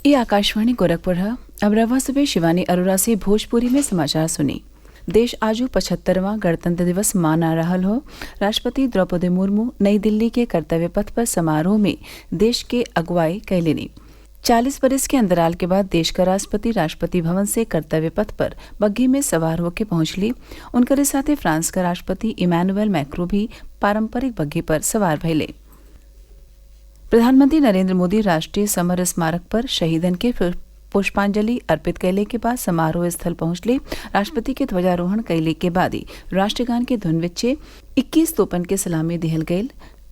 ये आकाशवाणी गोरखपुर है। अब रवा सुबह शिवानी अरोरा से भोजपुरी में समाचार सुनी। देश आजू 75वां गणतंत्र दिवस मना रहल हो। राष्ट्रपति द्रौपदी मुर्मू नई दिल्ली के कर्तव्य पथ पर समारोह में देश के अगुवाई कैलेनी। 40 बरस के अंतराल के बाद देश का राष्ट्रपति राष्ट्रपति भवन से कर्तव्य पथ पर बग्घी में सवार होकर पहुंचली। उनके साथ फ्रांस का राष्ट्रपति इमैनुअल मैक्रों भी पारंपरिक बग्घी पर सवार भइले। प्रधानमंत्री नरेंद्र मोदी राष्ट्रीय समर स्मारक पर शहीदन के पुष्पांजलि अर्पित कैले के बाद समारोह स्थल पहुंचले। राष्ट्रपति के ध्वजारोहण कैले के बाद ही राष्ट्रगान के धुन विचे 21 तोपन के सलामी दिहल गयल।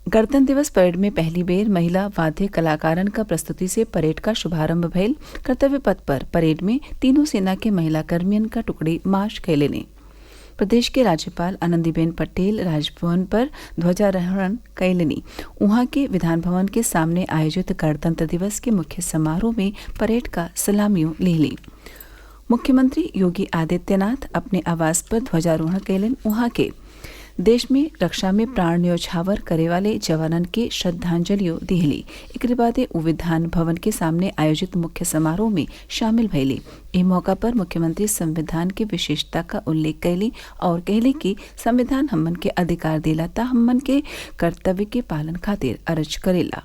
गणतंत्र दिवस परेड में पहली बेर महिला वाद्य कलाकारन का प्रस्तुति से परेड का शुभारंभ भइल। कर्तव्य पथ पर परेड में तीनों सेना के महिला कर्मियन का टुकड़ी मार्च कैलेने। प्रदेश के राज्यपाल आनंदीबेन पटेल राजभवन पर ध्वजारोहण कैलनी। वहां के विधान भवन के सामने आयोजित गणतंत्र दिवस के मुख्य समारोह में परेड का सलामियों ले ली। मुख्यमंत्री योगी आदित्यनाथ अपने आवास पर ध्वजारोहण कैलन। वहां के देश में रक्षा में प्राण न्यौछावर करे वाले जवानन के श्रद्धांजलियों दिहली। एक बाद विधान भवन के सामने आयोजित मुख्य समारोह में शामिल भइली। इस मौका पर मुख्यमंत्री संविधान की विशेषता का उल्लेख कैली और कहली कि संविधान हमन के अधिकार देला ता हमन के कर्तव्य के पालन खातिर अर्ज करेला।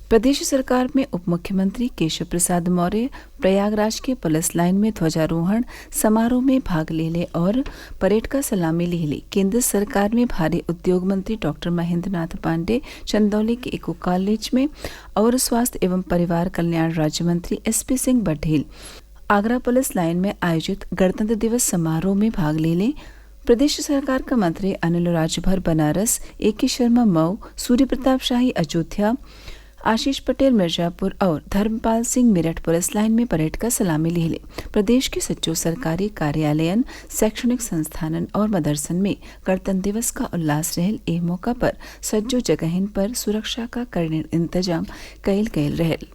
प्रदेश सरकार में उप मुख्यमंत्री केशव प्रसाद मौर्य प्रयागराज के पुलिस लाइन में ध्वजारोहण समारोह में भाग ले और परेड का सलामी ले। केंद्र सरकार में भारी उद्योग मंत्री डॉक्टर महेंद्र नाथ पांडे चंदौली के इको कॉलेज में और स्वास्थ्य एवं परिवार कल्याण राज्य मंत्री SP Singh Baghel Agra police line में आयोजित गणतंत्र दिवस समारोह में भाग ले। प्रदेश सरकार का मंत्री अनिल राजभर बनारस, AK शर्मा मऊ, सूर्य प्रताप शाही अयोध्या, आशीष पटेल मिर्जापुर और धर्मपाल सिंह मेरठ पुलिस लाइन में परेड का सलामी ले। प्रदेश के सच्चो सरकारी कार्यालयन, शैक्षणिक संस्थानन और मदरसन में गणतंत्र दिवस का उल्लास रहल। ए मौका पर सज्जो जगहिन पर सुरक्षा का कड़े इंतजाम कैल गयल रहल।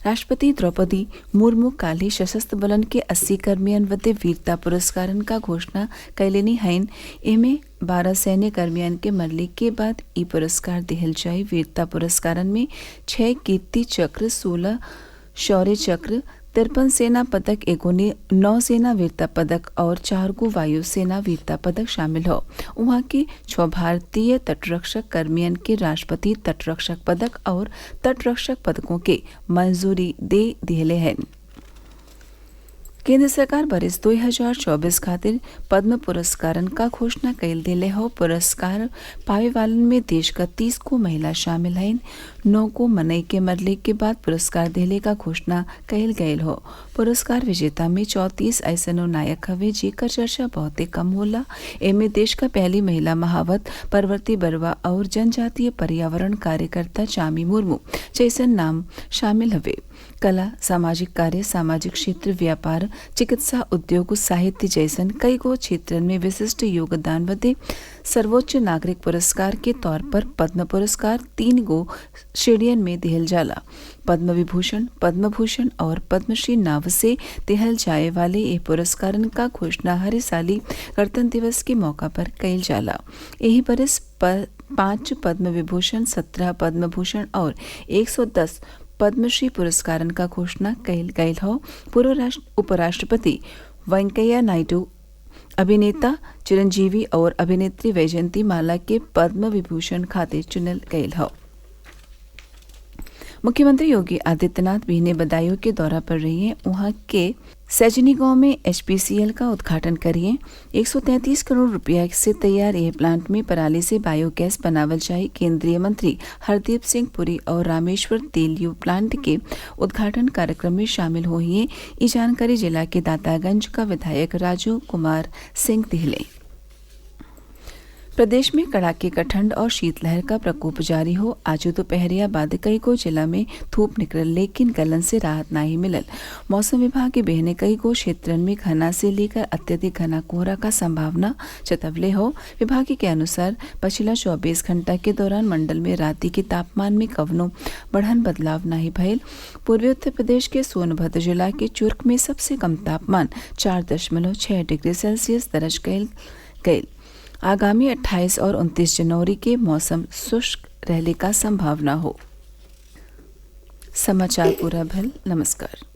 राष्ट्रपति द्रौपदी मुर्मू काली सशस्त्र बलन के 80 कर्मियन बदे वीरता पुरस्कारन का घोषणा कैलेनी हईन। एमे 12 सैन्य कर्मियन के मरने के बाद ई पुरस्कार दिहल जाये। वीरता पुरस्कारन में 6 कीर्ति चक्र, 16 शौर्य चक्र, 53 सेना पदक, 9 सेना वीरता पदक और 4 को वायु सेना वीरता पदक शामिल हो। वहां के 6 भारतीय तटरक्षक कर्मियन के राष्ट्रपति तटरक्षक पदक और तटरक्षक पदकों के मंजूरी दे दिहले हैं। केंद्र सरकार बरिस 2024 खातिर पद्म पुरस्कारन का घोषणा कैल दिले हो। पुरस्कार पावे वालन में देश का 30 को महिला शामिल हैं। 9 को मनई के मरले के बाद पुरस्कार दिले का घोषणा कैल गयल हो। पुरस्कार विजेता में 34 ऐसनो नायक हवे जेकर चर्चा बहुते कम होला। एमे देश का पहली महिला महावत परवर्ती बरवा और जनजातीय पर्यावरण कार्यकर्ता चामी मुर्मू जैसन नाम शामिल हवे। कला, सामाजिक कार्य, सामाजिक क्षेत्र, व्यापार, चिकित्सा, उद्योग, साहित्य जैसन कई गो क्षेत्रन में विशिष्ट योगदान बदे सर्वोच्च नागरिक पुरस्कार के तौर पर पद्म पुरस्कार 3 गो श्रेणियन में दिहल जाला। पद्म विभूषण, पद्म भूषण और पद्मश्री नाव से दिहल जाए वाले ये पुरस्कारन का घोषणा हर साली गणतंत्र दिवस के मौका पर कैल जाला। यही बरस 5 पद्म विभूषण, 17 पद्म भूषण और 110 पद्मश्री पुरस्कारन का घोषणा कैल गयल हो। पूर्व उपराष्ट्रपति वेंकैया नायडू, अभिनेता चिरंजीवी और अभिनेत्री वैजयंती माला के पद्म विभूषण खातिर चुनल गयल हो। मुख्यमंत्री योगी आदित्यनाथ भी ने बदायूं के दौरा पर रही हैं। वहां के सैजनी गांव में HPCL का उद्घाटन करिए। 133 करोड़ रुपया से तैयार यह प्लांट में पराली से बायोगैस बनावल जाये। केंद्रीय मंत्री हरदीप सिंह पुरी और रामेश्वर तेलयू प्लांट के उद्घाटन कार्यक्रम में शामिल हुई। ये जानकारी जिला के दातागंज का विधायक राजू कुमार सिंह दिहले। प्रदेश में कड़ाके का ठंड और शीतलहर का प्रकोप जारी हो। आज दोपहरिया बाद कई को जिला में धूप निकल लेकिन गलन से राहत नहीं मिलल। मौसम विभाग के बहने कई को क्षेत्रन में घना से लेकर अत्यधिक घना कोहरा का संभावना जतवले हो। विभाग के अनुसार पिछला 24 घंटा के दौरान मंडल में राति के तापमान में कवनो बढ़न बदलाव नहीं भयल। पूर्वी उत्तर प्रदेश के सोनभद्र जिला के चुर्क में सबसे कम तापमान 4.6 डिग्री सेल्सियस दर्ज कैल गयल। आगामी 28 और 29 जनवरी के मौसम शुष्क रहने का संभावना हो। समाचार पूरा भल। नमस्कार।